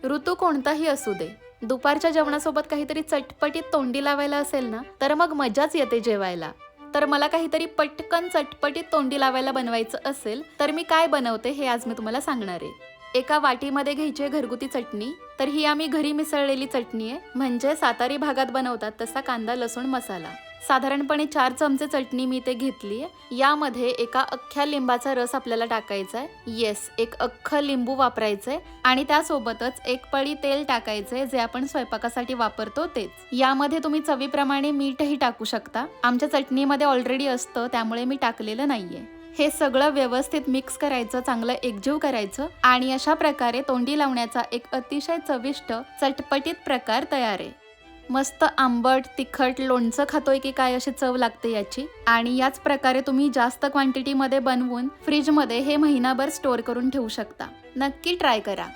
ऋतू कोणताही असू दे, दुपारच्या जेवणासोबत काहीतरी चटपटीत तोंडी लावायला असेल ना, तर मग मजाच येते जेवायला. तर मला काहीतरी पटकन चटपटीत तोंडी लावायला बनवायचं असेल तर मी काय बनवते हे आज मी तुम्हाला सांगणार आहे. एका वाटीमध्ये घ्यायची घरगुती चटणी. तर ही आम्ही घरी मिसळलेली चटणी आहे, म्हणजे सातारी भागात बनवतात तसा कांदा लसूण मसाला. साधारणपणे 4 चमचे चटणी मी ते घेतली. यामध्ये एका अख्ख्या लिंबाचा रस आपल्याला टाकायचा आहे. येस, एक अख्खं लिंबू वापरायचंय आणि त्यासोबतच 1 पळी तेल टाकायचंय, जे आपण स्वयंपाकासाठी वापरतो तेच. यामध्ये तुम्ही चवीप्रमाणे मीठही टाकू शकता. आमच्या चटणीमध्ये ऑलरेडी असतं, त्यामुळे मी टाकलेलं नाहीये. हे सगळं व्यवस्थित मिक्स करायचं, चांगलं एकजीव करायचं आणि अशा प्रकारे तोंडी लावण्याचा एक अतिशय चविष्ट चटपटीत प्रकार तयार आहे. मस्त आंबट तिखट लोणचं खातोय की काय अशी चव लागते याची. आणि याच प्रकारे तुम्ही जास्त क्वांटिटीमध्ये बनवून फ्रीजमध्ये हे महिनाभर स्टोअर करून ठेवू शकता. नक्की ट्राय करा.